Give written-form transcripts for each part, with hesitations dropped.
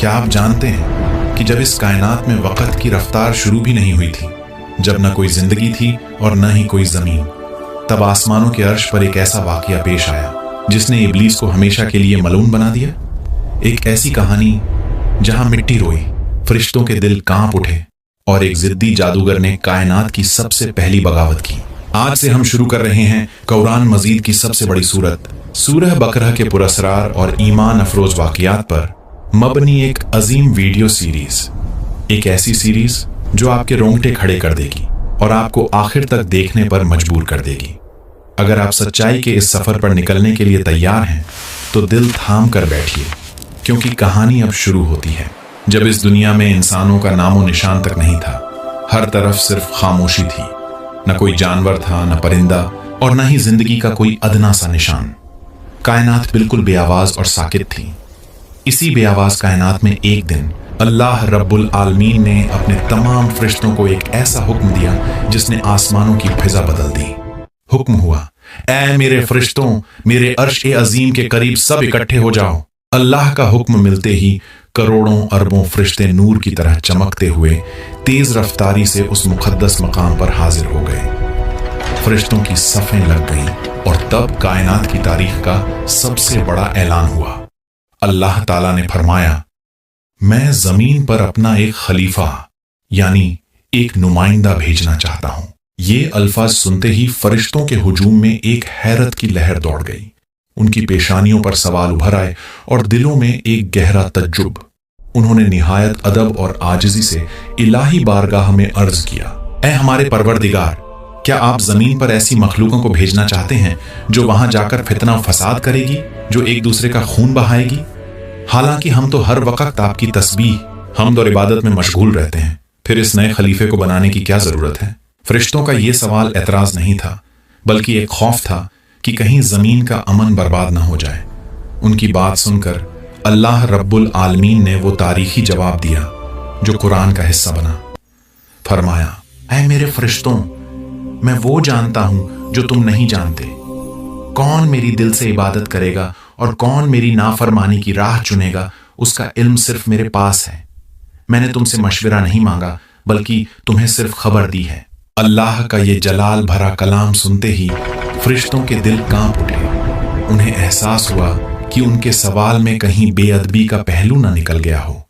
क्या आप जानते हैं कि जब इस कायनात में वक़्त की रफ्तार शुरू भी नहीं हुई थी, जब न कोई जिंदगी थी और न ही कोई जमीन, तब आसमानों के अर्श पर एक ऐसा वाकया पेश आया जिसने इब्लीस को हमेशा के लिए मलून बना दिया। एक ऐसी कहानी जहां मिट्टी रोई, फरिश्तों के दिल कांप उठे और एक जिद्दी जादूगर ने कायनात की सबसे पहली बगावत की। आज से हम शुरू कर रहे हैं कुरान मजीद की सबसे बड़ी सूरत सूरह बकरा के पुरअसरार और ईमान अफरोज वाकयात पर मबनी एक अजीम वीडियो सीरीज। एक ऐसी सीरीज जो आपके रोंगटे खड़े कर देगी और आपको आखिर तक देखने पर मजबूर कर देगी। अगर आप सच्चाई के इस सफर पर निकलने के लिए तैयार हैं तो दिल थाम कर बैठिए, क्योंकि कहानी अब शुरू होती है। जब इस दुनिया में इंसानों का नामो निशान तक नहीं था, हर तरफ सिर्फ खामोशी थी। न कोई जानवर था, न परिंदा, और न ही जिंदगी का कोई अदना सा निशान। कायनात बिल्कुल बेआवाज और साकित थी। इसी बेआवाज कायनात में एक दिन अल्लाह रब्बुल आलमीन ने अपने तमाम फरिश्तों को एक ऐसा हुक्म दिया जिसने आसमानों की फिजा बदल दी। हुक्म हुआ, ऐ मेरे फरिश्तों, मेरे अर्श ए अजीम के करीब सब इकट्ठे हो जाओ। अल्लाह का हुक्म मिलते ही करोड़ों अरबों फरिश्ते नूर की तरह चमकते हुए तेज रफ्तारी से उस मुकद्दस मकाम पर हाजिर हो गए। फरिश्तों की सफ़ें लग गईं और तब कायनात की तारीख का सबसे बड़ा ऐलान हुआ। अल्लाह ताला ने फरमाया, मैं जमीन पर अपना एक खलीफा यानी एक नुमाइंदा भेजना चाहता हूं। ये अल्फाज सुनते ही फरिश्तों के हुजूम में एक हैरत की लहर दौड़ गई। उनकी पेशानियों पर सवाल उभर आए और दिलों में एक गहरा तज्जुब। उन्होंने निहायत अदब और आजिज़ी से इलाही बारगाह में अर्ज किया, ऐ हमारे परवरदिगार, क्या आप जमीन पर ऐसी मखलूकों को भेजना चाहते हैं जो वहां जाकर फितना फसाद करेगी, जो एक दूसरे का खून बहाएगी? हालांकि हम तो हर वक्त आपकी तस्बीह, हमद और इबादत में मशगूल रहते हैं, फिर इस नए खलीफे को बनाने की क्या जरूरत है? फरिश्तों का यह सवाल एतराज नहीं था, बल्कि एक खौफ था कि कहीं जमीन का अमन बर्बाद न हो जाए। उनकी बात सुनकर अल्लाह रब्बुल आलमीन ने वो तारीखी जवाब दिया जो कुरान का हिस्सा बना। फरमाया, ऐ मेरे फरिश्तों, मैं वो जानता हूं जो तुम नहीं जानते। कौन मेरी दिल से इबादत करेगा और कौन मेरी नाफरमानी की राह चुनेगा, उसका इल्म सिर्फ मेरे पास है। मैंने तुमसे मशवरा नहीं मांगा, बल्कि तुम्हें सिर्फ खबर दी है। अल्लाह का ये जलाल भरा कलाम सुनते ही फरिश्तों के दिल कांप उठे। उन्हें एहसास हुआ कि उनके सवाल में कहीं बेअदबी का पहलू न निकल गया हो।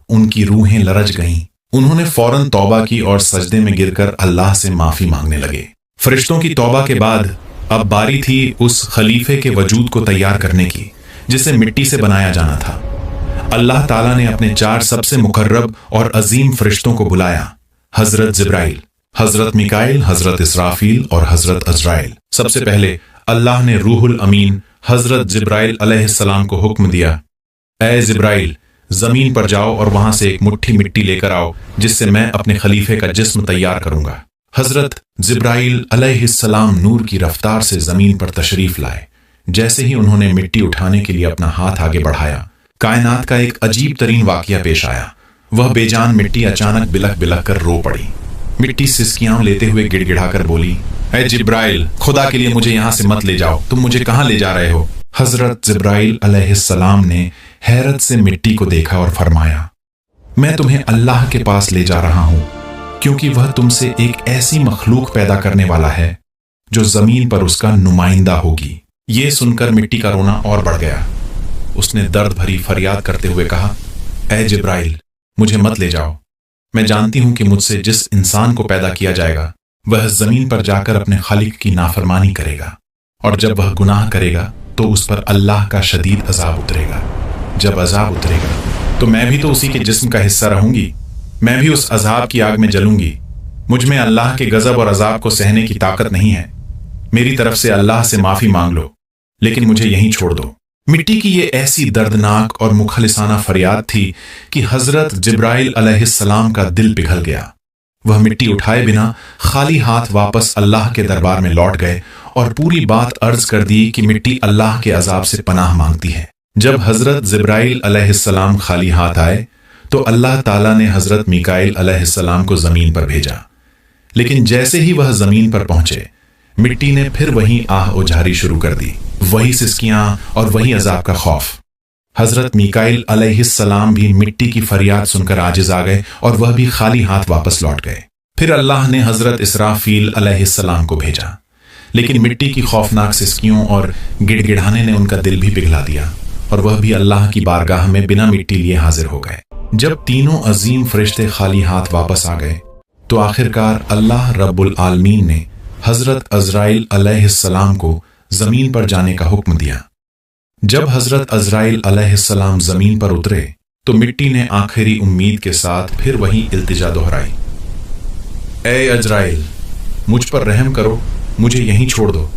उनकी रूहें लरज गईं। उन्होंने फौरन तौबा की और सजदे में गिरकर अल्लाह से माफी मांगने लगे। फरिश्तों की तौबा के बाद अब बारी थी उस खलीफे के वजूद को तैयार करने की, जिसे मिट्टी से बनाया जाना था। अल्लाह ताला ने अपने 4 सबसे मुकर्रब और अजीम फरिश्तों को बुलाया, हजरत जिब्राइल, हजरत मिकाइल, हजरत इसराफील और हजरत अजराइल। सबसे पहले अल्लाह ने रूहुल अमीन हजरत जिब्राइल अलैहिस्सलाम को हुक्म दिया, ऐ जिब्राइल, जमीन पर जाओ और वहां से एक मुट्ठी मिट्टी लेकर आओ, जिससे मैं अपने खलीफे का जिस्म तैयार करूंगा। हजरत जिब्राइल अलैहिस्सलाम नूर की रफ्तार से जमीन पर तशरीफ लाए। जैसे ही उन्होंने मिट्टी उठाने के लिए अपना हाथ आगे बढ़ाया, कायनात का एक अजीब तरीन वाकया पेश आया। वह बेजान मिट्टी अचानक बिलख बिलख कर रो पड़ी। मिट्टी सिसकियां लेते हुए गिड़गिड़ाकर बोली, ऐ जिब्राइल, खुदा के लिए मुझे यहां से मत ले जाओ, तुम मुझे कहां ले जा रहे हो? हजरत जिब्राइल अलैहिस्सलाम ने हैरत से मिट्टी को देखा और फरमाया, मैं तुम्हें अल्लाह के पास ले जा रहा हूं, क्योंकि वह तुमसे एक ऐसी मखलूक पैदा करने वाला है जो जमीन पर उसका नुमाइंदा होगी। ये सुनकर मिट्टी का रोना और बढ़ गया। उसने दर्द भरी फरियाद करते हुए कहा, ऐ जिब्राइल, मुझे मत ले जाओ। मैं जानती हूं कि मुझसे जिस इंसान को पैदा किया जाएगा वह जमीन पर जाकर अपने खालिक की नाफरमानी करेगा, और जब वह गुनाह करेगा तो उस पर अल्लाह का शदीद अजाब उतरेगा। जब अजाब उतरेगा तो मैं भी तो उसी के जिस्म का हिस्सा रहूंगी, मैं भी उस अजाब की आग में जलूंगी। मुझ में अल्लाह के गजब और अजाब को सहने की ताकत नहीं है। मेरी तरफ से अल्लाह से माफी मांग लो, लेकिन मुझे यहीं छोड़ दो। मिट्टी की ये ऐसी दर्दनाक और मुखलिसाना फरियाद थी कि हजरत जिब्राइल अलैहिस्सलाम का दिल पिघल गया। वह मिट्टी उठाए बिना खाली हाथ वापस अल्लाह के दरबार में लौट गए और पूरी बात अर्ज कर दी कि मिट्टी अल्लाह के अजाब से पनाह मांगती है। जब हजरत जिब्राइल अलैहिस्सलाम खाली हाथ आए तो अल्लाह ताला ने हजरत मिकाइल अलैहिस्सलाम को जमीन पर भेजा, लेकिन जैसे ही वह जमीन पर पहुंचे, मिट्टी ने फिर वही आह उजारी शुरू कर दी। वही सिसकियां और वही अजाब का खौफ। हजरत मीकाईल अलैहिस्सलाम भी मिट्टी की फरियाद सुनकर आजिज आ गए और वह भी खाली हाथ वापस लौट गए। फिर अल्लाह ने हजरत इसराफील अलैहिस्सलाम को भेजा, लेकिन मिट्टी की खौफनाक सिसकियों और गिड़गिड़ाने ने उनका दिल भी पिघला दिया और वह भी अल्लाह की बारगाह में बिना मिट्टी लिए हाजिर हो गए। जब तीनों अजीम फरिश्ते खाली हाथ वापस आ गए तो आखिरकार अल्लाह रब्बुल आलमीन ने हजरत अज़राइल अलैहिस्सलाम को जमीन पर जाने का हुक्म दिया। जब हजरत अज़राइल अलैहिस्सलाम जमीन पर उतरे तो मिट्टी ने आखिरी उम्मीद के साथ फिर वही इल्तिजा दोहराई, ए अज़राइल, मुझ पर रहम करो, मुझे यहीं छोड़ दो,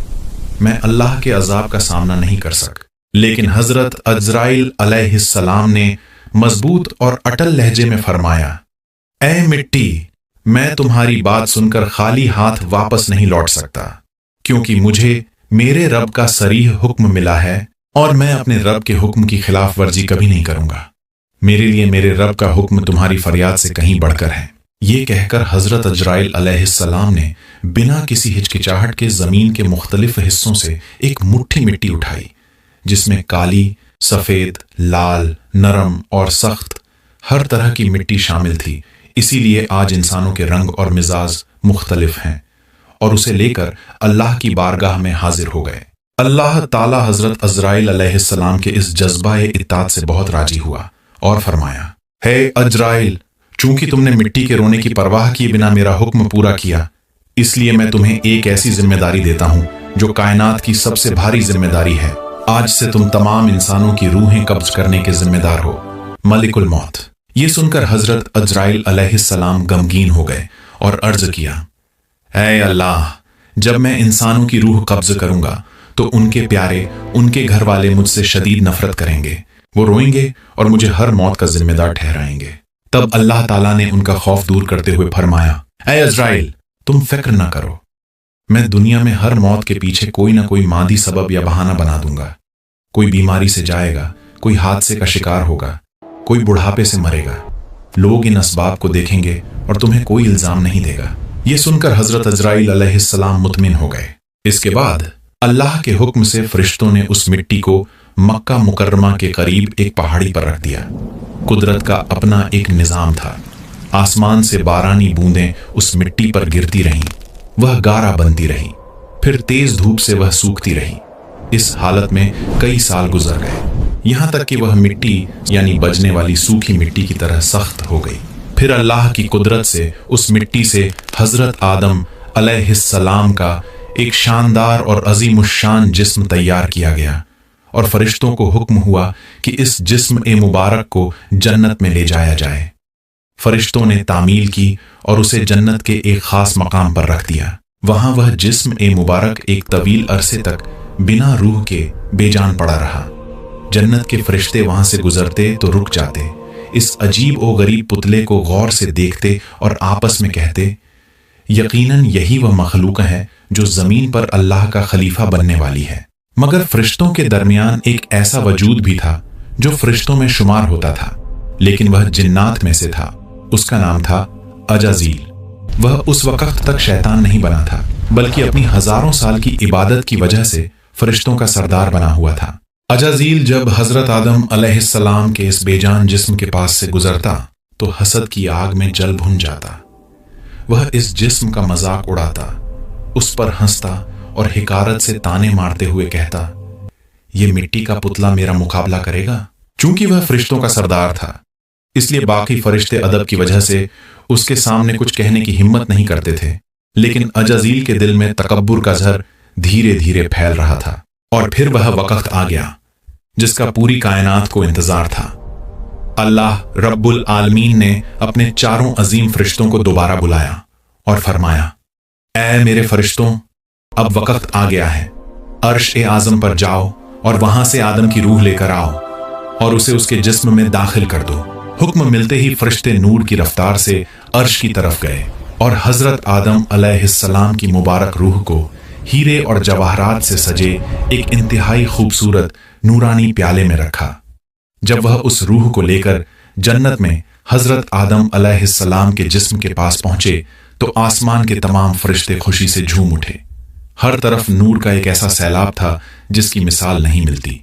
मैं अल्लाह के अजाब का सामना नहीं कर सक। लेकिन हजरत अज़राइल अलैहिस्सलाम ने मजबूत और अटल लहजे में फरमाया, ए मिट्टी, मैं तुम्हारी बात सुनकर खाली हाथ वापस नहीं लौट सकता, क्योंकि मुझे मेरे रब का सरीह हुक्म मिला है और मैं अपने रब के हुक्म की खिलाफ वर्जी कभी नहीं करूंगा। मेरे लिए मेरे रब का हुक्म तुम्हारी फरियाद से कहीं बढ़कर है। ये कहकर हजरत अज़राइल अलैहिस्सलाम ने बिना किसी हिचकिचाहट के जमीन के मुख्तलिफ हिस्सों से एक मुट्ठी मिट्टी उठाई, जिसमें काली, सफेद, लाल, नरम और सख्त हर तरह की मिट्टी शामिल थी। इसीलिए आज इंसानों के रंग और मिजाज मुख्तलिफ हैं, और उसे लेकर अल्लाह की बारगाह में हाजिर हो गए। अल्लाह ताला हजरत अज़राइल अलैहिस्सलाम के इस जज्बा इत्ताअत से बहुत राजी हुआ और फरमाया, हे अज़राइल, चूंकि तुमने मिट्टी के रोने की परवाह किए बिना मेरा हुक्म पूरा किया, इसलिए मैं तुम्हें एक ऐसी जिम्मेदारी देता हूं जो कायनात की सबसे भारी जिम्मेदारी है। आज से तुम तमाम इंसानों की रूहें कब्ज करने के जिम्मेदार हो, मलिकुल मौत। ये सुनकर हजरत अज़राइल अलैहिस्सलाम गमगीन हो गए और अर्ज किया, ऐ अल्लाह, जब मैं इंसानों की रूह कब्ज करूंगा तो उनके प्यारे, उनके घर वाले मुझसे शदीद नफरत करेंगे, वो रोएंगे और मुझे हर मौत का जिम्मेदार ठहराएंगे। तब अल्लाह ताला ने उनका खौफ दूर करते हुए फरमाया, ऐ अज़राइल, तुम फिक्र ना करो, मैं दुनिया में हर मौत के पीछे कोई ना कोई मादी सबब या बहाना बना दूंगा। कोई बीमारी से जाएगा, कोई हादसे का शिकार होगा, कोई बुढ़ापे से मरेगा। लोग इन असबाब को देखेंगे और तुम्हें कोई इल्जाम नहीं देगा। ये सुनकर हजरत अज़राइल अलैहिस्सलाम मुतमिन हो गए। इसके बाद अल्लाह के हुक्म से फरिश्तों ने उस मिट्टी को मक्का मुकर्रमा के करीब एक पहाड़ी पर रख दिया। कुदरत का अपना एक निज़ाम था। आसमान से बारानी बूंदें उस मिट्टी पर गिरती रहीं, वह गारा बनती रही, फिर तेज धूप से वह सूखती रही। इस हालत में कई साल गुजर गए, यहां तक कि वह मिट्टी यानी बजने वाली सूखी मिट्टी की तरह सख्त हो गई। फिर अल्लाह की कुदरत से उस मिट्टी से हजरत आदम अलैहिस्सलाम का एक शानदार और अजीमुश्शान जिस्म तैयार किया गया और फरिश्तों को हुक्म हुआ कि इस जिस्म ए मुबारक को जन्नत में ले जाया जाए। फरिश्तों ने तामील की और उसे जन्नत के एक खास मकाम पर रख दिया। वहां वह जिस्म ए मुबारक एक तवील अरसे तक बिना रूह के बेजान पड़ा रहा। जन्नत के फरिश्ते वहां से गुजरते तो रुक जाते, इस अजीब और गरीब पुतले को गौर से देखते और आपस में कहते, यकीनन यही वह मखलूक है जो जमीन पर अल्लाह का खलीफा बनने वाली है। मगर फरिश्तों के दरमियान एक ऐसा वजूद भी था जो फरिश्तों में शुमार होता था, लेकिन वह जिन्नात में से था। उसका नाम था अजाजील। वह उस वक्त तक शैतान नहीं बना था, बल्कि अपनी हजारों साल की इबादत की वजह से फरिश्तों का सरदार बना हुआ था। अजाजील जब हजरत आदम अलैहिस्सलाम के इस बेजान जिस्म के पास से गुजरता तो हसद की आग में जल भुन जाता। वह इस जिस्म का मजाक उड़ाता, उस पर हंसता और हिकारत से ताने मारते हुए कहता, ये मिट्टी का पुतला मेरा मुकाबला करेगा। चूंकि वह फरिश्तों का सरदार था, इसलिए बाकी फरिश्ते अदब की वजह से उसके सामने कुछ कहने की हिम्मत नहीं करते थे। लेकिन अजाजील के दिल में तकब्बुर का जहर धीरे धीरे फैल रहा था। और फिर वह वक्त आ गया जिसका पूरी कायनात को इंतजार था। अल्लाह रब्बुल आलमीन ने अपने चारों अजीम फरिश्तों को दोबारा बुलाया और फरमाया, ऐ मेरे फरिश्तों, अब वक्त आ गया है। अर्श ए आजम पर जाओ और वहां से आदम की रूह लेकर आओ और उसे उसके जिस्म में दाखिल कर दो। हुक्म मिलते ही फरिश्ते नूर की रफ्तार से अर्श की तरफ गए और हजरत आदम अलैहिस्सलाम की मुबारक रूह को हीरे और जवाहरात से सजे एक इंतहाई खूबसूरत नूरानी प्याले में रखा। जब वह उस रूह को लेकर जन्नत में हजरत आदम अलैहिस्सलाम के जिस्म के पास पहुंचे तो आसमान के तमाम फरिश्ते खुशी से झूम उठे। हर तरफ नूर का एक ऐसा सैलाब था जिसकी मिसाल नहीं मिलती।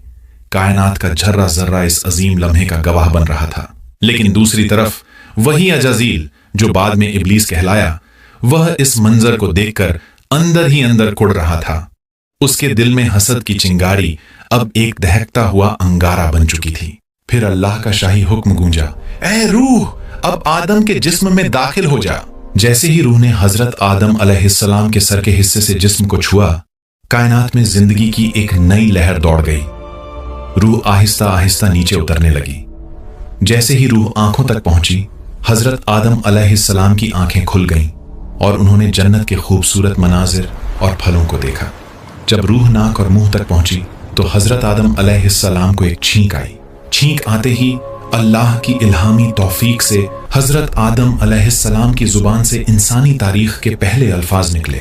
कायनात का जर्रा जर्रा इस अजीम लम्हे का गवाह बन रहा था। लेकिन दूसरी तरफ वही अजाजील जो बाद में इब्लीस कहलाया, वह इस मंजर को देखकर अंदर ही अंदर कुड़ रहा था। उसके दिल में हसद की चिंगारी अब एक दहकता हुआ अंगारा बन चुकी थी। फिर अल्लाह का शाही हुक्म गूंजा, ऐ रूह, अब आदम के जिस्म में दाखिल हो जा। जैसे ही रूह ने हजरत आदम अलैहिस्सलाम के सर के हिस्से से जिस्म को छुआ, कायनात में जिंदगी की एक नई लहर दौड़ गई। रूह आहिस्ता आहिस्ता नीचे उतरने लगी। जैसे ही रूह आंखों तक पहुंची, हजरत आदम अलैहिस्सलाम की आंखें खुल गईं और उन्होंने जन्नत के खूबसूरत मनाजिर और फलों को देखा। जब रूह नाक और मुंह तक पहुंची तो हजरत आदम अलैहिस्सलाम को एक छींक आई। छींक आते ही अल्लाह की इल्हामी तौफीक से हजरत आदम अलैहिस्सलाम की जुबान से इंसानी तारीख के पहले अल्फाज निकले,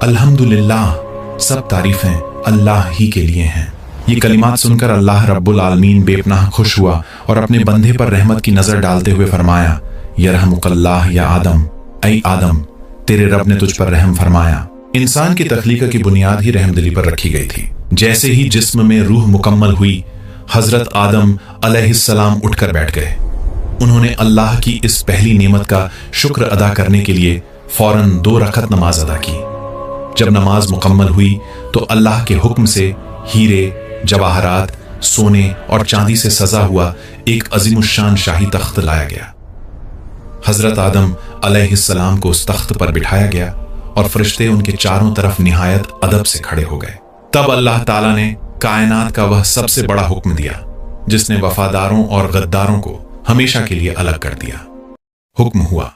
अल्हम्दुलिल्लाह, सब तारीफें अल्लाह ही के लिए हैं। ये कलिमात सुनकर अल्लाह रब्बुल आलमीन बेपनाह खुश हुआ और अपने बंदे पर रहमत की नजर डालते हुए फरमाया, यरहमुकल्लाह या आदम, ऐ आदम, तेरे रब ने तुझ पर रहम फरमाया। इंसान की तख्लीक की बुनियाद ही रहमदिली पर रखी गई थी। जैसे ही जिस्म में रूह मुकम्मल हुई, हजरत आदम अलैहिस्सलाम उठकर बैठ गए। उन्होंने अल्लाह की इस पहली नेमत का शुक्र अदा करने के लिए फौरन 2 रकअत नमाज अदा की। जब नमाज मुकम्मल हुई तो अल्लाह के हुक्म से हीरे, जवाहरात, सोने और चांदी से सजा हुआ एक अजीमुशान शाही तख्त लाया गया। हजरत आदम अलैहिस्सलाम को उस तख्त पर बिठाया गया और फरिश्ते उनके चारों तरफ निहायत अदब से खड़े हो गए। तब अल्लाह ताला ने कायनात का वह सबसे बड़ा हुक्म दिया जिसने वफादारों और गद्दारों को हमेशा के लिए अलग कर दिया। हुक्म हुआ,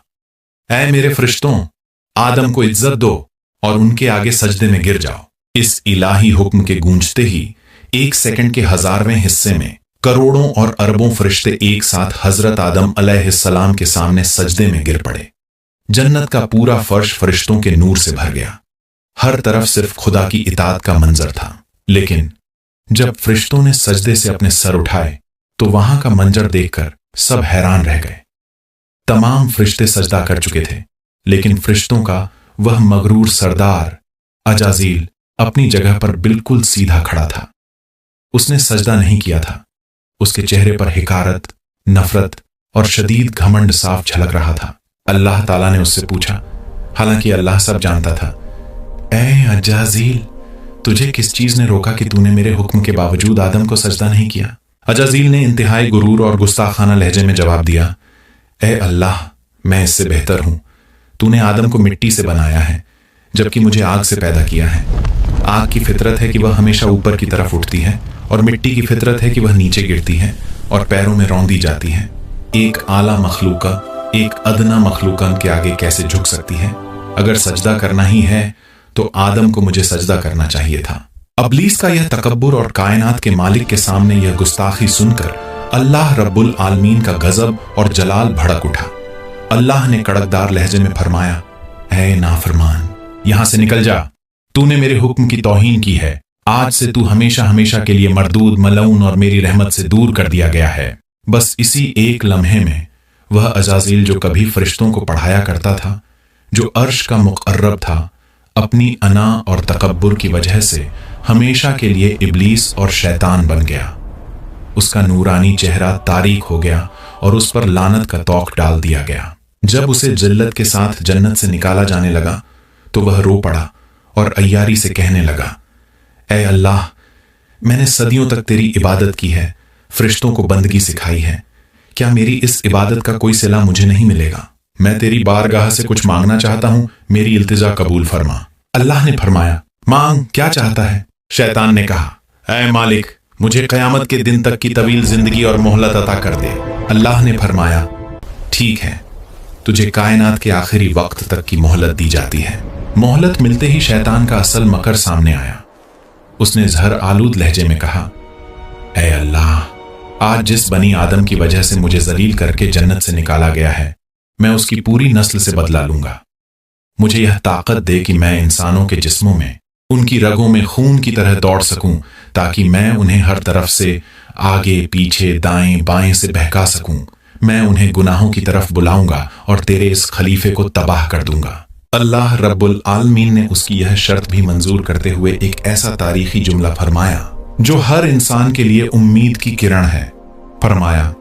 ऐ मेरे फरिश्तों, आदम को इज्जत दो और उनके आगे सजदे में गिर जाओ। इस इलाही हुक्म के गूंजते ही 1 सेकंड के 1000वें हिस्से में करोड़ों और अरबों फरिश्ते एक साथ हजरत आदम अलैहिस्सलाम के सामने सजदे में गिर पड़े। जन्नत का पूरा फर्श फरिश्तों के नूर से भर गया। हर तरफ सिर्फ खुदा की इताअत का मंजर था। लेकिन जब फरिश्तों ने सजदे से अपने सर उठाए तो वहां का मंजर देखकर सब हैरान रह गए। तमाम फरिश्ते सजदा कर चुके थे, लेकिन फरिश्तों का वह मगरूर सरदार अजाजील अपनी जगह पर बिल्कुल सीधा खड़ा था। उसने सजदा नहीं किया था। उसके चेहरे पर हिकारत, नफरत और शदीद घमंड साफ झलक रहा था। अल्लाह ताला ने उससे पूछा, हालांकि अल्लाह सब जानता था, ऐ अजाजील, तुझे किस चीज ने रोका कि तूने मेरे हुक्म के बावजूद आदम को सजदा नहीं किया? अजाजील ने इंतहाई गुरूर और गुस्ताखाना लहजे में जवाब दिया, ऐ अल्लाह, मैं इससे बेहतर हूं। तूने आदम को मिट्टी से बनाया है, जबकि मुझे आग से पैदा किया है। आग की फितरत है कि वह हमेशा ऊपर की तरफ उठती है और मिट्टी की फितरत है कि वह नीचे गिरती है और पैरों में रौंदी जाती है। एक आला मखलूका एक अदना मखलूकन के आगे कैसे झुक सकती है? अगर सजदा करना ही है तो आदम को मुझे सजदा करना चाहिए था। अब्लीस का यह तकब्बुर और कायनात के मालिक के सामने यह गुस्ताखी सुनकर अल्लाह रब्बुल आलमीन का गजब और जलाल भड़क उठा। अल्लाह ने कड़कदार लहजे में फरमाया, ऐ नाफरमान, यहां से निकल जा। तूने मेरे हुक्म की तौहीन की है। आज से तू हमेशा हमेशा के लिए मरदूद, मलऊन और मेरी रहमत से दूर कर दिया गया है। बस इसी एक लम्हे में वह अजाजील जो कभी फरिश्तों को पढ़ाया करता था, जो अर्श का मुक़र्रब था, अपनी अना और तकब्बुर की वजह से हमेशा के लिए इब्लीस और शैतान बन गया। उसका नूरानी चेहरा तारीक हो गया और उस पर लानत का तौक डाल दिया गया। जब उसे जिल्लत के साथ जन्नत से निकाला जाने लगा तो वह रो पड़ा और अय्यारी से कहने लगा, ऐ अल्लाह, मैंने सदियों तक तेरी इबादत की है, फरिश्तों को बंदगी सिखाई है। क्या मेरी इस इबादत का कोई सिला मुझे नहीं मिलेगा? मैं तेरी बारगाह से कुछ मांगना चाहता हूं, मेरी इल्तिजा कबूल फरमा। अल्लाह ने फरमाया, मांग, क्या चाहता है? शैतान ने कहा, ऐ मालिक, मुझे क़यामत के दिन तक की तवील जिंदगी और मोहलत अता कर दे। अल्लाह ने फरमाया, ठीक है, तुझे कायनात के आखिरी वक्त तक की मोहलत दी जाती है। मोहलत मिलते ही शैतान का असल मकर सामने आया। उसने जहर आलूद लहजे में कहा, ऐ अल्लाह, आज जिस बनी आदम की वजह से मुझे जलील करके जन्नत से निकाला गया है, मैं उसकी पूरी नस्ल से बदला लूंगा। मुझे यह ताकत दे कि मैं इंसानों के जिस्मों में, उनकी रगों में खून की तरह दौड़ सकूं, ताकि मैं उन्हें हर तरफ से, आगे पीछे दाएं बाएं से बहका सकूं। मैं उन्हें गुनाहों की तरफ बुलाऊंगा और तेरे इस खलीफे को तबाह कर दूंगा। अल्लाह रब्बुल आलमीन ने उसकी यह शर्त भी मंजूर करते हुए एक ऐसा तारीखी जुमला फरमाया जो हर इंसान के लिए उम्मीद की किरण है। फरमाया,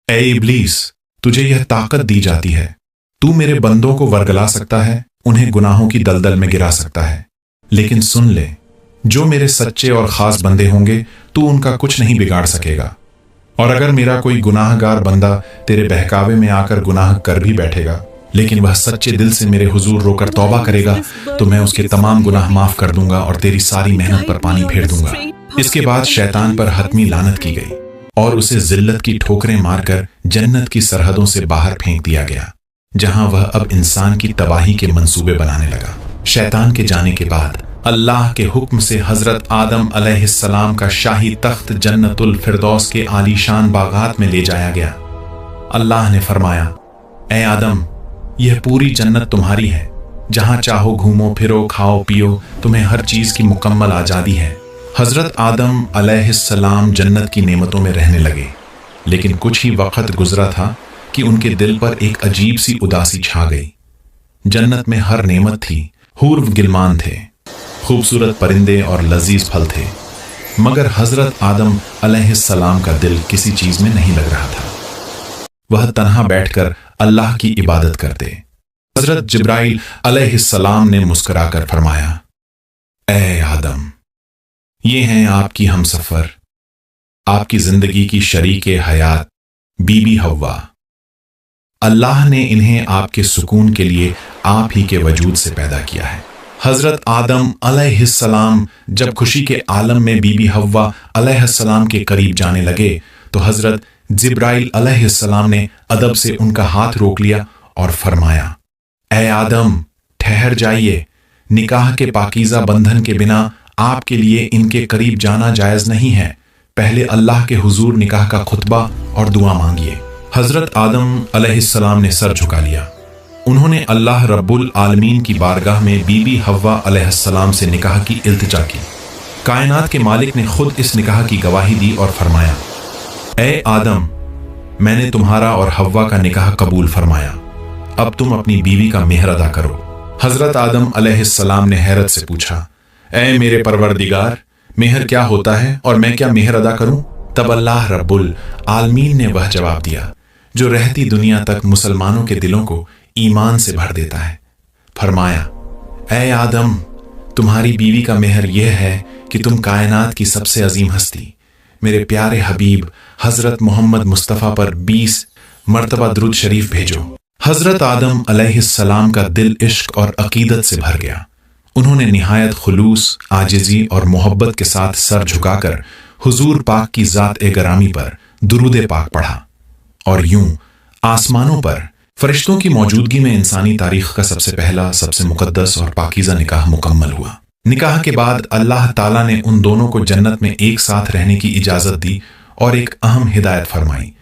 ए इब्लीस, तुझे यह ताकत दी जाती है, तू मेरे बंदों को वरगला सकता है, उन्हें गुनाहों की दलदल में गिरा सकता है, लेकिन सुन ले, जो मेरे सच्चे और खास बंदे होंगे तू उनका कुछ नहीं बिगाड़ सकेगा। और अगर मेरा कोई गुनाहगार बंदा तेरे बहकावे में आकर गुनाह कर भी बैठेगा, लेकिन वह सच्चे दिल से मेरे हुजूर रोकर तौबा करेगा, तो मैं उसके तमाम गुनाह माफ कर दूंगा और तेरी सारी मेहनत पर पानी फेर दूंगा। इसके बाद शैतान पर हतमी लानत की गई और उसे जिल्लत की ठोकरें मारकर जन्नत की सरहदों से बाहर फेंक दिया गया, जहां वह अब इंसान की तबाही के मंसूबे बनाने लगा। शैतान के जाने के बाद अल्लाह के हुक्म से हजरत आदम अलैहिस्सलाम का शाही तख्त जन्नतुल फिरदौस के आलीशान बागात में ले जाया गया। अल्लाह ने फरमाया, ए आदम, यह पूरी जन्नत तुम्हारी है, जहां चाहो घूमो फिरो, खाओ पियो, तुम्हें हर चीज की मुकम्मल आजादी है। हजरत आदम अलैहिस्सलाम जन्नत की नेमतों में रहने लगे, लेकिन कुछ ही वक्त गुजरा था कि उनके दिल पर एक अजीब सी उदासी छा गई। जन्नत में हर नेमत थी, हूर गिलमान थे, खूबसूरत परिंदे और लजीज फल थे, मगर हजरत आदम अलैहिस्सलाम का दिल किसी चीज में नहीं लग रहा था। वह तन्हा बैठकर अल्लाह की इबादत करते। हजरत जिब्राइल अलैहिस्सलाम ने मुस्कुराकर फरमाया, ए आदम, ये हैं आपकी हमसफर, आपकी जिंदगी की शरीके हयात बीबी हव्वा। अल्लाह ने इन्हें आपके सुकून के लिए आप ही के वजूद से पैदा किया है। हजरत आदम अलैहिस्सलाम जब खुशी के आलम में बीबी हव्वा अलैहिस्सलाम के करीब जाने लगे, तो हजरत जिब्राइल अलैहिस्सलाम ने अदब से उनका हाथ रोक लिया और फरमाया, ए आदम, ठहर जाइए, निकाह के पाकीज़ा बंधन के बिना आपके लिए इनके करीब जाना जायज नहीं है। पहले अल्लाह के हुजूर निकाह का खुतबा और दुआ मांगिए। हजरत आदम अलैहिस्सलाम ने सर झुका लिया। उन्होंने अल्लाह रब्बुल आलमीन की बारगाह में बीबी हव्वा अलैहिस्सलाम से निकाह की इल्तिजा की। कायनात के मालिक ने खुद इस निकाह की गवाही दी और फरमाया, ए आदम, मैंने तुम्हारा और हव्वा का निकाह कबूल फरमाया, अब तुम अपनी बीवी का मेहर अदा करो। हजरत आदम अलैहिस्सलाम ने हैरत से पूछा, ए मेरे परवरदिगार, मेहर क्या होता है और मैं क्या मेहर अदा करूं? तब अल्लाह रब्बुल आलमीन ने वह जवाब दिया जो रहती दुनिया तक मुसलमानों के दिलों को ईमान से भर देता है। फरमाया, ए आदम, तुम्हारी बीवी का मेहर यह है कि तुम कायनात की सबसे अजीम हस्ती मेरे प्यारे हबीब हजरत मोहम्मद मुस्तफ़ा पर 20 मर्तबा दुरूद शरीफ भेजो। हजरत आदम अलैहिस्सलाम का दिल इश्क और अकीदत से भर गया। उन्होंने निहायत खुलूस, आजिज़ी और मोहब्बत के साथ सर झुकाकर हुजूर पाक की ज़ात ए गरामी पर दुरूद पाक पढ़ा, और यूं आसमानों पर फरिश्तों की मौजूदगी में इंसानी तारीख का सबसे पहला, सबसे मुकद्दस और पाकीज़ा निकाह मुकम्मल हुआ। निकाह के बाद अल्लाह ताला ने उन दोनों को जन्नत में एक साथ रहने की इजाज़त दी और एक अहम हिदायत फरमाई,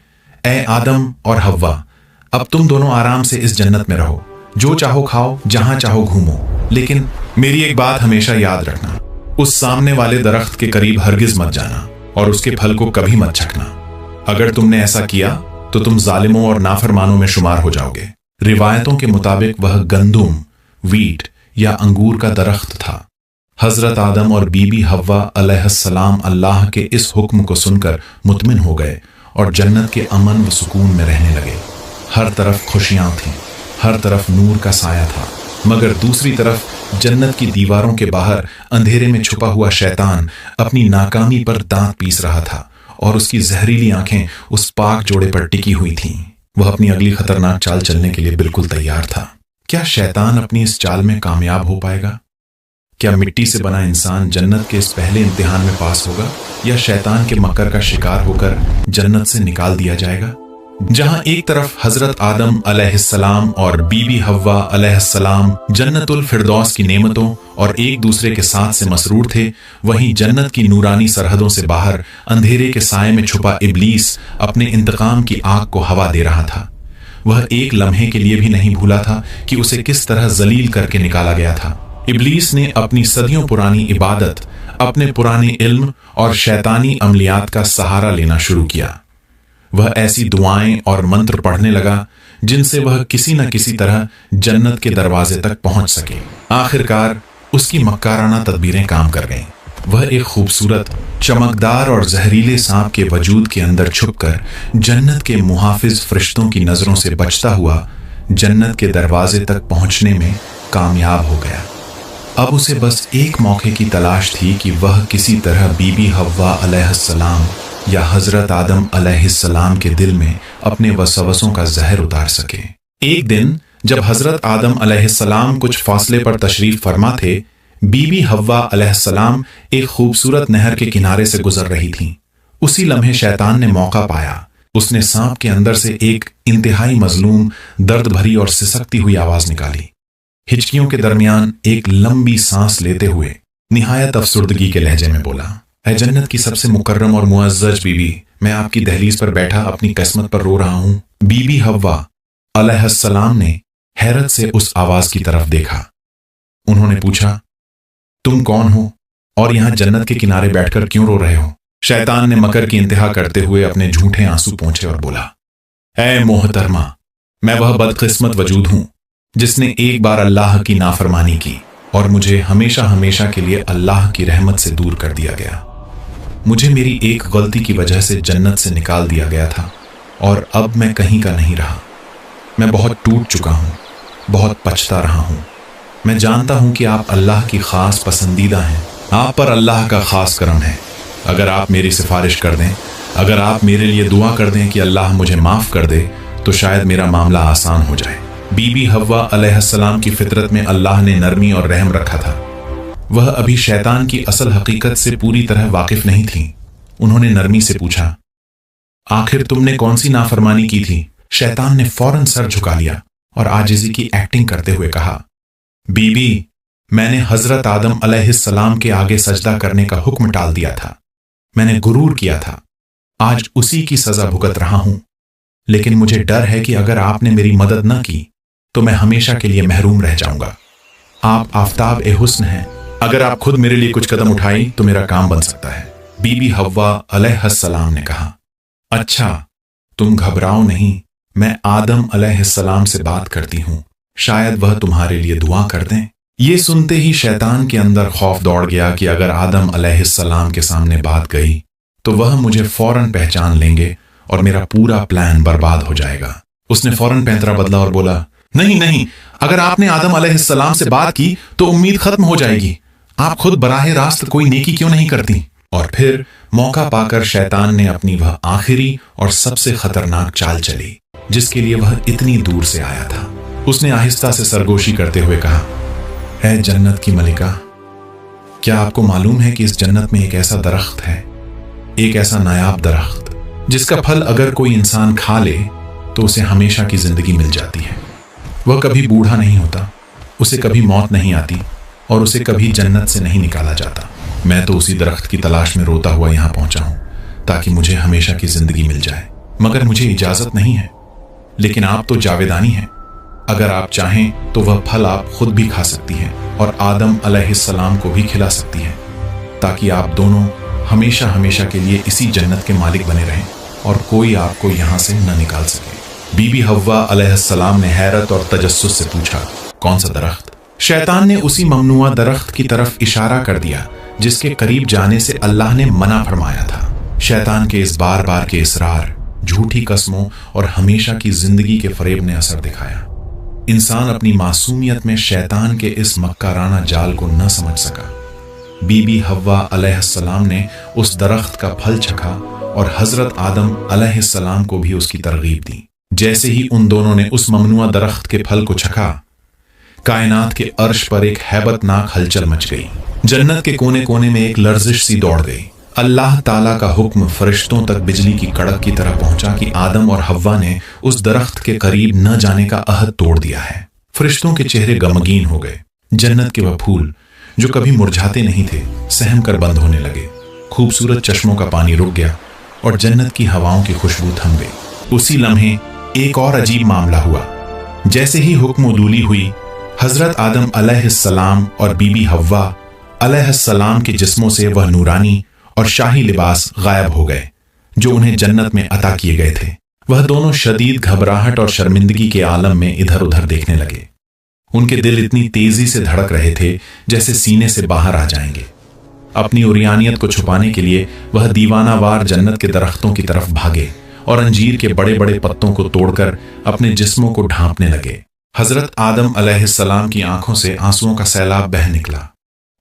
ए आदम और हव्वा, अब तुम दोनों आराम से इस जन्नत में रहो, जो चाहो खाओ, जहां चाहो घूमो, लेकिन मेरी एक बात हमेशा याद रखना, उस सामने वाले दरख्त के करीब हरगिज मत जाना और उसके फल को कभी मत चखना। अगर तुमने ऐसा किया तो तुम जालिमों और नाफरमानों में शुमार हो जाओगे। रिवायतों के मुताबिक वह गंदुम, वीट या अंगूर का दरख्त था। हजरत आदम और बीबी हव्वा अलैहिस्सलाम अल्लाह के इस हुक्म को सुनकर मुतमिन हो गए और जन्नत के अमन व सुकून में रहने लगे। हर तरफ खुशियां थीं, हर तरफ नूर का साया था, मगर दूसरी तरफ जन्नत की दीवारों के बाहर अंधेरे में छुपा हुआ शैतान अपनी नाकामी पर दांत पीस रहा था और उसकी जहरीली आंखें उस पाक जोड़े पर टिकी हुई थीं। वह अपनी अगली खतरनाक चाल चलने के लिए बिल्कुल तैयार था। क्या शैतान अपनी इस चाल में कामयाब हो पाएगा? क्या मिट्टी से बना इंसान जन्नत के इस पहले इम्तिहान में पास होगा, या शैतान के मकर का शिकार होकर जन्नत से निकाल दिया जाएगा? जहां एक तरफ हजरत आदम अलैहिस्सलाम और बीबी हव्वा अलैहिस्सलाम जन्नतुल फिरदौस की नेमतों और एक दूसरे के साथ से मसरूर थे, वहीं जन्नत की नूरानी सरहदों से बाहर अंधेरे के साये में छुपा इब्लीस अपने इंतकाम की आग को हवा दे रहा था। वह एक लम्हे के लिए भी नहीं भूला था कि उसे किस तरह जलील करके निकाला गया था। इब्लीस ने अपनी सदियों पुरानी इबादत, अपने पुराने इल्म और शैतानी अमलियात का सहारा लेना शुरू किया। वह ऐसी दुआएं और मंत्र पढ़ने लगा जिनसे वह किसी न किसी तरह जन्नत के दरवाजे तक पहुंच सके। आखिरकार उसकी मक्काराना तदबीरें काम कर गईं। वह एक खूबसूरत, चमकदार और जहरीले सांप के वजूद के अंदर छुपकर जन्नत के मुहाफिज फरिश्तों की नजरों से बचता हुआ जन्नत के दरवाजे तक पहुंचने में कामयाब हो गया। अब उसे बस एक मौके की तलाश थी कि वह किसी तरह बीबी हव्वा अलैहिस्सलाम या हजरत आदम अलैहिस्सलाम के दिल में अपने वसवसों का जहर उतार सके। एक दिन जब हजरत आदम अलैहिस्सलाम कुछ फासले पर तशरीफ फरमा थे, बीबी हव्वा अलैहिस्सलाम एक खूबसूरत नहर के किनारे से गुजर रही थीं। उसी लम्हे शैतान ने मौका पाया। उसने सांप के अंदर से एक इंतहाई मजलूम, दर्द भरी और सिसकती हुई आवाज निकाली। हिचकियों के दरमियान एक लंबी सांस लेते हुए निहायत अफसुर्दगी के लहजे में बोला, ऐ जन्नत की सबसे मुकर्रम और मुअज़्ज़ज़ बीबी, मैं आपकी दहलीज पर बैठा अपनी किस्मत पर रो रहा हूं। बीबी हव्वा अलैहिस्सलाम ने हैरत से उस आवाज की तरफ देखा। उन्होंने पूछा, तुम कौन हो और यहां जन्नत के किनारे बैठकर क्यों रो रहे हो? शैतान ने मकर की इंतहा करते हुए अपने झूठे आंसू पोंछे और बोला, ऐ मोहतरमा, मैं वह बदकिस्मत वजूद हूं जिसने एक बार अल्लाह की नाफरमानी की और मुझे हमेशा हमेशा के लिए अल्लाह की रहमत से दूर कर दिया गया। मुझे मेरी एक गलती की वजह से जन्नत से निकाल दिया गया था और अब मैं कहीं का नहीं रहा। मैं बहुत टूट चुका हूं, बहुत पछता रहा हूं। मैं जानता हूं कि आप अल्लाह की खास पसंदीदा हैं। आप पर अल्लाह का खास करम है। अगर आप मेरी सिफारिश कर दें, अगर आप मेरे लिए दुआ कर दें कि अल्लाह मुझे माफ कर दे, तो शायद मेरा मामला आसान हो जाए। बीबी हव्वा अलैहिस्सलाम की फितरत में अल्लाह ने नरमी और रहम रखा था। वह अभी शैतान की असल हकीकत से पूरी तरह वाकिफ नहीं थी। उन्होंने नरमी से पूछा, आखिर तुमने कौन सी नाफरमानी की थी? शैतान ने फौरन सर झुका लिया और आजिज़ी की एक्टिंग करते हुए कहा, बीबी, मैंने हजरत आदम अलैहिस्सलाम के आगे सजदा करने का हुक्म टाल दिया था। मैंने गुरूर किया था। आज उसी की सजा भुगत रहा हूं। लेकिन मुझे डर है कि अगर आपने मेरी मदद न की तो मैं हमेशा के लिए महरूम रह जाऊंगा। आप आफताब ए हुस्न हैं। अगर आप खुद मेरे लिए कुछ कदम उठाई तो मेरा काम बन सकता है। बीबी हव्वा अलैहिस्सलाम ने कहा, अच्छा, तुम घबराओ नहीं, मैं आदम अलैहिस्सलाम से बात करती हूं, शायद वह तुम्हारे लिए दुआ कर दें। ये सुनते ही शैतान के अंदर खौफ दौड़ गया कि अगर आदम अलैहिस्सलाम के सामने बात गई तो वह मुझे फौरन पहचान लेंगे और मेरा पूरा प्लान बर्बाद हो जाएगा। उसने फौरन पैंतरा बदला और बोला, नहीं नहीं, अगर आपने आदम अलैहिस्सलाम से बात की तो उम्मीद खत्म हो जाएगी। आप खुद बराह रास्त कोई नेकी क्यों नहीं करती? और फिर मौका पाकर शैतान ने अपनी वह आखिरी और सबसे खतरनाक चाल चली जिसके लिए वह इतनी दूर से आया था। उसने आहिस्ता से सरगोशी करते हुए कहा, ऐ जन्नत की मलिका, क्या आपको मालूम है कि इस जन्नत में एक ऐसा दरख्त है, एक ऐसा नायाब दरख्त जिसका फल अगर कोई इंसान खा ले तो उसे हमेशा की जिंदगी मिल जाती है। वह कभी बूढ़ा नहीं होता, उसे कभी मौत नहीं आती और उसे कभी जन्नत से नहीं निकाला जाता। मैं तो उसी दरख्त की तलाश में रोता हुआ यहाँ पहुंचा हूं ताकि मुझे हमेशा की जिंदगी मिल जाए, मगर मुझे इजाजत नहीं है। लेकिन आप तो जावेदानी हैं। अगर आप चाहें तो वह फल आप खुद भी खा सकती हैं और आदम अलैहिस्सलाम को भी खिला सकती हैं, ताकि आप दोनों हमेशा हमेशा के लिए इसी जन्नत के मालिक बने रहें और कोई आपको यहाँ से न निकाल सके। बीबी हव्वा अलैहिस्सलाम ने हैरत और तजस्सुस से पूछा, कौन सा दरख्त? शैतान ने उसी ममनुआ दरख्त की तरफ इशारा कर दिया जिसके करीब जाने से अल्लाह ने मना फरमाया था। शैतान के इस बार बार के इसरार, झूठी कस्मों और हमेशा की जिंदगी के फरेब ने असर दिखाया। इंसान अपनी मासूमियत में शैतान के इस मक्काराना जाल को न समझ सका। बीबी हव्वा अलैहिस्सलाम ने उस दरख्त का फल चखा और हजरत आदम अलैहिस्सलाम को भी उसकी तरगीब दी। जैसे ही उन दोनों ने उस ममनुआ दरख्त के फल को चखा, कायनात के अर्श पर एक हैबतनाक हलचल मच गई। जन्नत के कोने कोने में एक लर्जिश सी दौड़ गई। अल्लाह ताला का हुक्म फरिश्तों तक बिजली की कड़क की तरह पहुंचा कि आदम और हव्वा ने उस दरख्त के करीब न जाने का अहद तोड़ दिया है। फरिश्तों के चेहरे गमगीन हो गए। जन्नत के वह फूल जो कभी मुरझाते नहीं थे सहम कर बंद होने लगे। खूबसूरत चश्मों का पानी रुक गया और जन्नत की हवाओं की खुशबू थम गई। उसी लम्हे एक और अजीब मामला हुआ। जैसे ही हुक्म उदूली हुई, हजरत आदम अलैहिस्सलाम और बीबी हव्वा अलैहिस्सलाम के जिस्मों से वह नूरानी और शाही लिबास गायब हो गए जो उन्हें जन्नत में अता किए गए थे। वह दोनों शदीद घबराहट और शर्मिंदगी के आलम में इधर उधर देखने लगे। उनके दिल इतनी तेजी से धड़क रहे थे जैसे सीने से बाहर आ जाएंगे। अपनी उरियानियत को छुपाने के लिए वह दीवानावार जन्नत के दरख्तों की तरफ भागे और अंजीर के बड़े बड़े पत्तों को तोड़कर अपने जिस्मों को ढांपने लगे। हजरत आदम अलैहिस्सलाम की आंखों से आंसुओं का सैलाब बह निकला।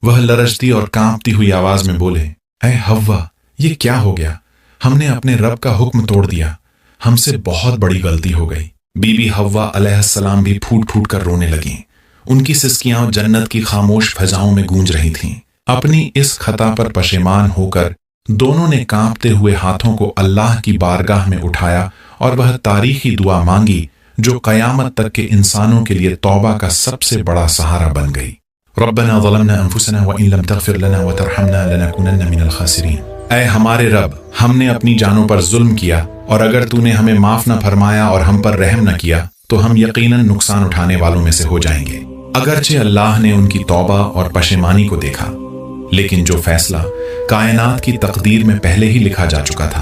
वह लरजती और कांपती हुई आवाज में बोले, ऐ हव्वा, ये क्या हो गया? हमने अपने रब का हुक्म तोड़ दिया, हमसे बहुत बड़ी गलती हो गई। बीबी हव्वा अलैहिस्सलाम भी फूट फूट कर रोने लगीं। उनकी सिसकियां जन्नत की खामोश फजाओं में गूंज रही थीं। अपनी इस खता पर पशेमान होकर दोनों ने कांपते हुए हाथों को अल्लाह की बारगाह में उठाया और वह तारीखी दुआ मांगी जो कयामत तक के इंसानों के लिए तौबा का सबसे बड़ा सहारा बन गई। रब्बना ज़लमना अनफुसना व इन लम तग़फिर लना व तरहमना लनकुनन्ना मिनल खासिरीन। ऐ हमारे रब, हमने अपनी जानों पर जुल्म किया और अगर तूने हमें माफ न फरमाया और हम पर रहम न किया तो हम यकीनन नुकसान उठाने वालों में से हो जाएंगे। अगरचे अल्लाह ने उनकी तौबा और पशेमानी को देखा, लेकिन जो फैसला कायनात की तकदीर में पहले ही लिखा जा चुका था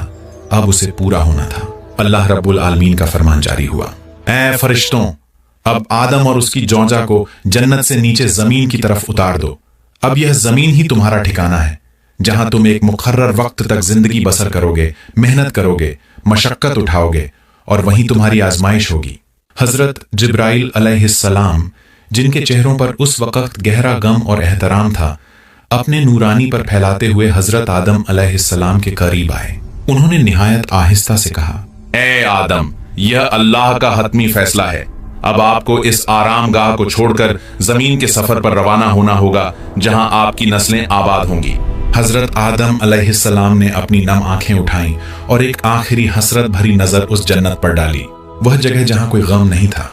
अब उसे पूरा होना था। अल्लाह रब्बुल आलमीन का फरमान जारी हुआ, ऐ फरिश्तों, अब आदम और उसकी जौजा को जन्नत से नीचे जमीन की तरफ उतार दो। अब यह जमीन ही तुम्हारा ठिकाना है, जहां तुम एक मुकर्रर वक्त तक जिंदगी बसर करोगे, मेहनत करोगे, मशक्कत उठाओगे और वहीं तुम्हारी आजमाइश होगी। हजरत जिब्राइल अलैहिस्सलाम, जिनके चेहरों पर उस वक्त गहरा गम और एहतराम था, अपने नूरानी पर फैलाते हुए हजरत आदम अलैहिस्सलाम के करीब आए। उन्होंने निहायत आहिस्ता से कहा, ए आदम, यह अल्लाह का हतमी फैसला है। अब आपको इस आरामगाह को छोड़कर जमीन के सफर पर रवाना होना होगा जहां आपकी नस्लें आबाद होंगी। हजरत आदम अलैहिस्सलाम ने अपनी नम आंखें उठाईं और एक आखिरी हसरत भरी नजर उस जन्नत पर डाली। वह जगह जहां कोई गम नहीं था,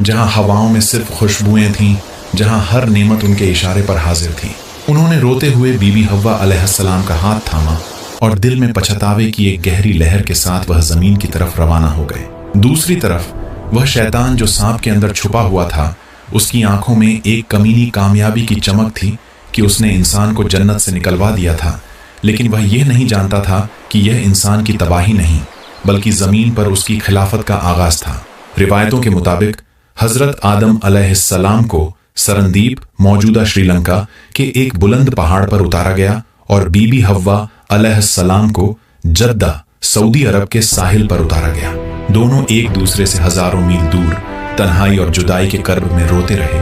जहां हवाओं में सिर्फ खुशबुएं थीं, जहां हर नेमत उनके इशारे पर हाजिर थी। उन्होंने रोते हुए बीबी हव्वा अलैहिस्सलाम का हाथ थामा और दिल में पछतावे की एक गहरी लहर के साथ वह जमीन की तरफ रवाना हो गए। दूसरी तरफ वह शैतान जो सांप के अंदर छुपा हुआ था, उसकी आंखों में एक कमीनी कामयाबी की चमक थी कि उसने इंसान को जन्नत से निकलवा दिया था, लेकिन वह यह नहीं जानता था कि यह इंसान की तबाही नहीं बल्कि जमीन पर उसकी खिलाफत का आगाज था। रिवायतों के मुताबिक हजरत आदम अलैहिस्सलाम को सरनदीप, मौजूदा श्रीलंका के एक बुलंद पहाड़ पर उतारा गया और बीबी हव्वा अलैहिस्सलाम को जद्दा, सऊदी अरब के साहिल पर उतारा गया। दोनों एक दूसरे से हजारों मील दूर तन्हाई और जुदाई के कर्ब में रोते रहे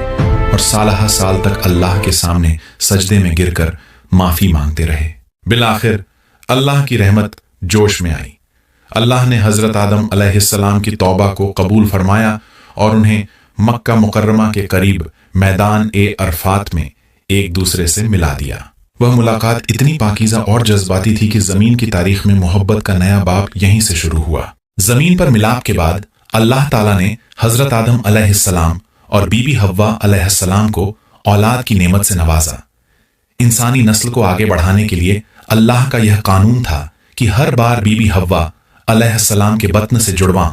और सालहा साल तक अल्लाह के सामने सजदे में गिरकर माफी मांगते रहे। बिलाखिर अल्लाह की रहमत जोश में आई। अल्लाह ने हजरत आदम अलैहिस्सलाम की तौबा को कबूल फरमाया और उन्हें मक्का मुकर्रमा के करीब मैदान ए अरफात में एक दूसरे से मिला दिया। वह मुलाकात इतनी पाकीज़ा और जज्बाती थी कि जमीन की तारीख में मोहब्बत का नया बाब यहीं से शुरू हुआ। जमीन पर मिलाप के बाद अल्लाह ताला ने हजरत आदम अलैहिस्सलाम और बीबी हव्वा अलैहिस्सलाम को औलाद की नेमत से नवाजा। इंसानी नस्ल को आगे बढ़ाने के लिए अल्लाह का यह कानून था कि हर बार बीबी हव्वा अलैहिस्सलाम के बत्न से जुड़वां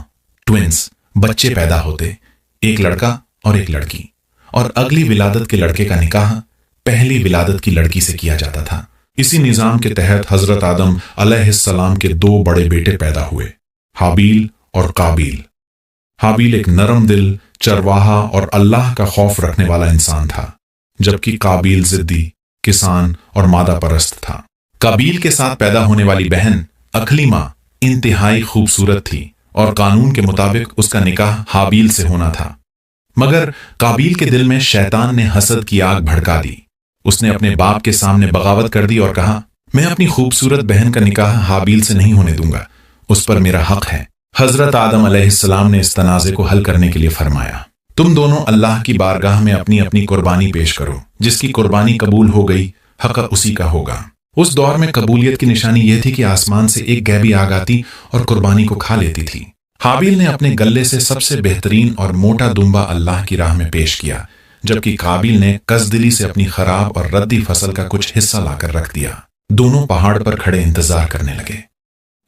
ट्विंस बच्चे पैदा होते, एक लड़का और एक लड़की, और अगली विलादत के लड़के का निकाह पहली विलादत की लड़की से किया जाता था। इसी निजाम के तहत हजरत आदम अलैहिस्सलाम के दो बड़े बेटे पैदा हुए, हाबील और काबील। हाबील एक नरम दिल, चरवाहा और अल्लाह का खौफ रखने वाला इंसान था, जबकि काबील जिद्दी, किसान और मादा परस्त था। काबील के साथ पैदा होने वाली बहन अखलीमा इंतहाई खूबसूरत थी और कानून के मुताबिक उसका निकाह हाबील से होना था। मगर काबील के दिल में शैतान ने हसद की आग भड़का दी। उसने अपने बाप के सामने बगावत कर दी और कहा, मैं अपनी खूबसूरत बहन का निकाह हाबील से नहीं होने दूंगा, उस पर मेरा हक है। हजरत आदम अलैहिस्सलाम ने इस तनाज़े को हल करने के लिए फरमाया, तुम दोनों अल्लाह की बारगाह में अपनी अपनी कुर्बानी पेश करो। जिसकी कुर्बानी कबूल हो गई हक उसी का होगा। उस दौर में कबूलियत की निशानी यह थी कि आसमान से एक गैबी आग आती और कुर्बानी को खा लेती थी। हाबील ने अपने गले से सबसे बेहतरीन और मोटा दुम्बा अल्लाह की राह में पेश किया, जबकि काबील ने कसदिली से अपनी खराब और रद्दी फसल का कुछ हिस्सा लाकर रख दिया। दोनों पहाड़ पर खड़े इंतजार करने लगे।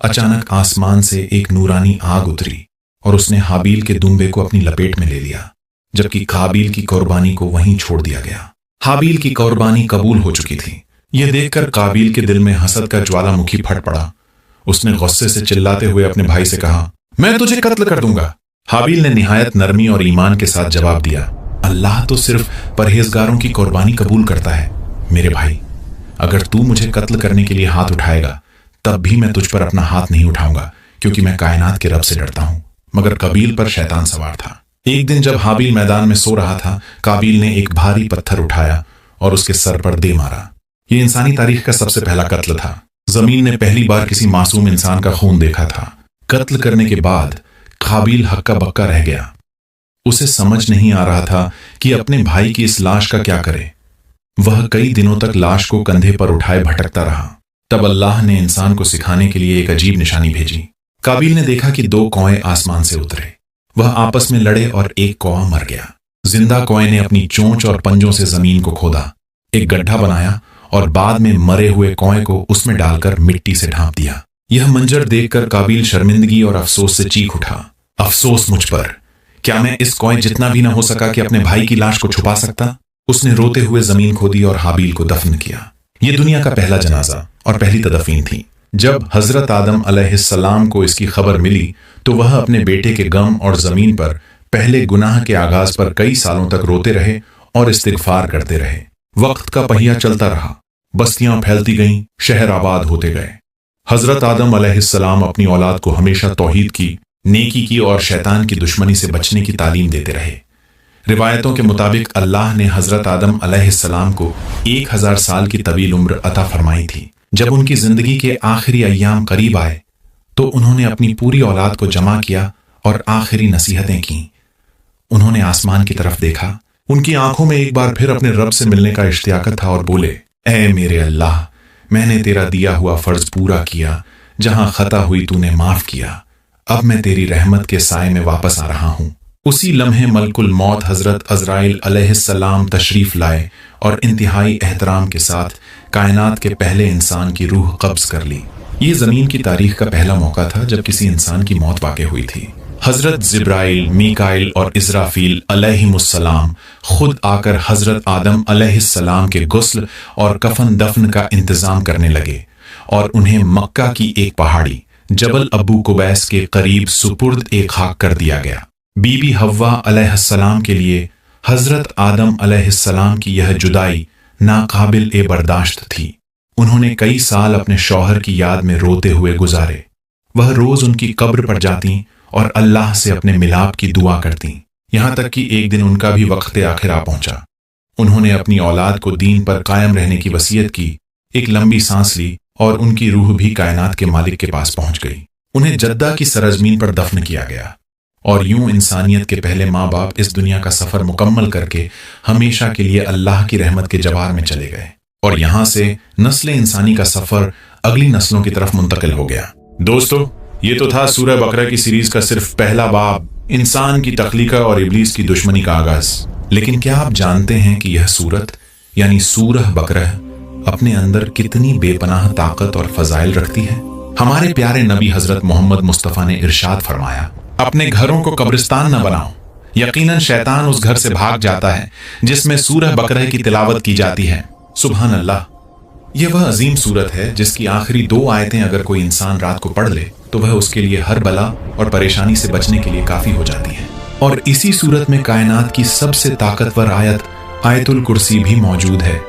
अचानक आसमान से एक नूरानी आग उतरी और उसने हाबील के दुम्बे को अपनी लपेट में ले लिया, जबकि काबील की कुर्बानी को वहीं छोड़ दिया गया। हाबील की कुर्बानी कबूल हो चुकी थी। यह देखकर काबील के दिल में हसद का ज्वालामुखी फट पड़ा। उसने गुस्से से चिल्लाते हुए अपने भाई से कहा, मैं तुझे कत्ल कर दूंगा। हाबील ने निहायत नरमी और ईमान के साथ जवाब दिया, अल्लाह तो सिर्फ परहेजगारों की कुर्बानी कबूल करता है। मेरे भाई, अगर तू मुझे कत्ल करने के लिए हाथ उठाएगा तब भी मैं तुझ पर अपना हाथ नहीं उठाऊंगा, क्योंकि मैं कायनात के रब से डरता हूं। मगर काबिल पर शैतान सवार था। एक दिन जब हाबिल मैदान में सो रहा था, काबिल ने एक भारी पत्थर उठाया और उसके सर पर दे मारा। यह इंसानी तारीख का सबसे पहला कत्ल था। जमीन ने पहली बार किसी मासूम इंसान का खून देखा था। कत्ल करने के बाद काबिल हक्का बक्का रह गया। उसे समझ नहीं आ रहा था कि अपने भाई की इस लाश का क्या करे। वह कई दिनों तक लाश को कंधे पर उठाए भटकता रहा। तब अल्लाह ने इंसान को सिखाने के लिए एक अजीब निशानी भेजी। काबिल ने देखा कि 2 कौए आसमान से उतरे। वह आपस में लड़े और एक कौवा मर गया। जिंदा कौए ने अपनी चोंच और पंजों से जमीन को खोदा, एक गड्ढा बनाया और बाद में मरे हुए कौए को उसमें डालकर मिट्टी से ढांप दिया। यह मंजर देखकर काबिल शर्मिंदगी और अफसोस से चीख उठा। अफसोस मुझ पर, क्या मैं इस कौए जितना भी न हो सका कि अपने भाई की लाश को छुपा सकता? उसने रोते हुए जमीन खोदी और हाबिल को दफन किया। यह दुनिया का पहला जनाजा और पहली तदफीन थी। जब हजरत आदम अलैहिस्सलाम को इसकी खबर मिली तो वह अपने बेटे के गम और जमीन पर पहले गुनाह के आगाज पर कई सालों तक रोते रहे और इस्तिगफार करते रहे। वक्त का पहिया चलता रहा, बस्तियां फैलती गईं, शहर आबाद होते गए। हजरत आदम अलैहिस्सलाम अपनी औलाद को हमेशा तौहीद की, नेकी की और शैतान की दुश्मनी से बचने की तालीम देते रहे। रिवायतों के मुताबिक अल्लाह ने हजरत आदम अलैहिस्सलाम को 1000 साल की तवील उम्र अता फरमाई थी। जब उनकी जिंदगी के आखिरी अय्याम करीब आए तो उन्होंने अपनी पूरी औलाद को जमा किया और आखिरी नसीहतें की। उन्होंने आसमान की तरफ देखा। उनकी आंखों में एक बार फिर अपने रब से मिलने का इश्तियाक था और बोले, ऐ मेरे अल्लाह, मैंने तेरा दिया हुआ फर्ज पूरा किया। जहां खता हुई तूने माफ किया। अब मैं तेरी रहमत के साए में वापस आ रहा हूं। उसी लम्हे मलकुल मौत हजरत अज़राइल अलैहिस्सलाम तशरीफ लाए और इंतहाई एहतराम के साथ कायनात के पहले इंसान की रूह कब्ज कर ली। ये जमीन की तारीख का पहला मौका था जब किसी इंसान की मौत वाक़ई हुई थी। हजरत जिब्राइल, मीकाइल और इस्राफील अलैहिमुस्सलाम खुद आकर हजरत आदम अलैहिस्सलाम के गुस्ल और कफन दफन का इंतजाम करने लगे और उन्हें मक्का की एक पहाड़ी जबल अबू कुबैस के करीब सुपुर्द एक खाक कर दिया गया। बीबी हव्वा अलैहिस्सलाम के लिए हजरत आदम अलैहिस्सलाम की यह जुदाई नाकाबिल ए बर्दाश्त थी। उन्होंने कई साल अपने शौहर की याद में रोते हुए गुजारे। वह रोज उनकी कब्र पर जाती और अल्लाह से अपने मिलाप की दुआ करती। यहां तक कि एक दिन उनका भी वक्त आखिर आ पहुंचा। उन्होंने अपनी औलाद को दीन पर कायम रहने की वसीयत की। एक लंबी सांस ली और उनकी रूह भी कायनात के मालिक के पास पहुंच गई। उन्हें जद्दा की सरजमीन पर दफन किया गया और यूं इंसानियत के पहले माँ बाप इस दुनिया का सफर मुकम्मल करके हमेशा के लिए अल्लाह की रहमत के जवार में चले गए और यहां से नस्ल इंसानी का सफर अगली नस्लों की तरफ मुंतकिल हो गया। दोस्तों, ये तो था सूरह बकरा की सीरीज का सिर्फ पहला बाब, इंसान की तख्लीका और इब्लीस की दुश्मनी का आगाज। लेकिन क्या आप जानते हैं कि यह सूरत यानी सूरह बकरा अपने अंदर कितनी बेपनाह ताकत और फजाइल रखती है? हमारे प्यारे नबी हजरत मोहम्मद मुस्तफ़ा ने इरशाद फरमाया, अपने घरों को कब्रिस्तान न बनाओ, यकीनन शैतान उस घर से भाग जाता है जिसमें सूरह बकरा की तिलावत की जाती है। सुभान अल्लाह। यह वह अजीम सूरत है जिसकी आखिरी 2 आयतें अगर कोई इंसान रात को पढ़ ले तो वह उसके लिए हर बला और परेशानी से बचने के लिए काफी हो जाती है। और इसी सूरत में कायनात की सबसे ताकतवर आयत आयतुल कुर्सी भी मौजूद है,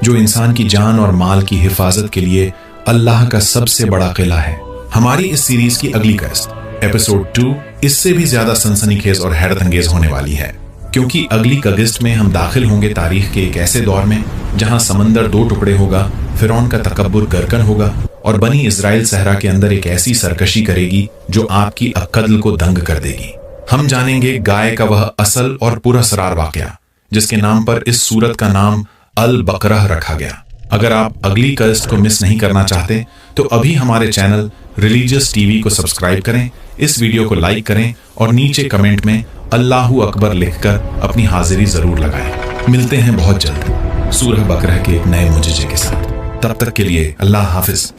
जो इंसान की जान और माल की हिफाजत के लिए अल्लाह का सबसे बड़ा किला है। हमारी इस सीरीज की अगली किस्त एपिसोड 2 इससे भी ज्यादा सनसनीखेज और हैरत अंगेज होने वाली है, क्योंकि अगली किस्त में हम दाखिल होंगे तारीख के एक ऐसे दौर में जहां समंदर 2 टुकड़े होगा, फिरौन का तकब्बुर गरकन होगा और बनी इजराइल सहरा के अंदर एक ऐसी सरकशी करेगी जो आपकी अक्ल को दंग कर देगी। हम जानेंगे गाय का वह असल और पुरअसरार वाकया जिसके नाम पर इस सूरत का नाम अल बकरा रखा गया। अगर आप अगली किस्त को मिस नहीं करना चाहते तो अभी हमारे चैनल रिलीजियस टीवी को सब्सक्राइब करें, इस वीडियो को लाइक करें और नीचे कमेंट में अल्लाहू अकबर लिखकर अपनी हाजिरी जरूर लगाएं। मिलते हैं बहुत जल्द सूरह बकरा के एक नए मुजज़े के साथ। तब तक के लिए अल्लाह हाफिज।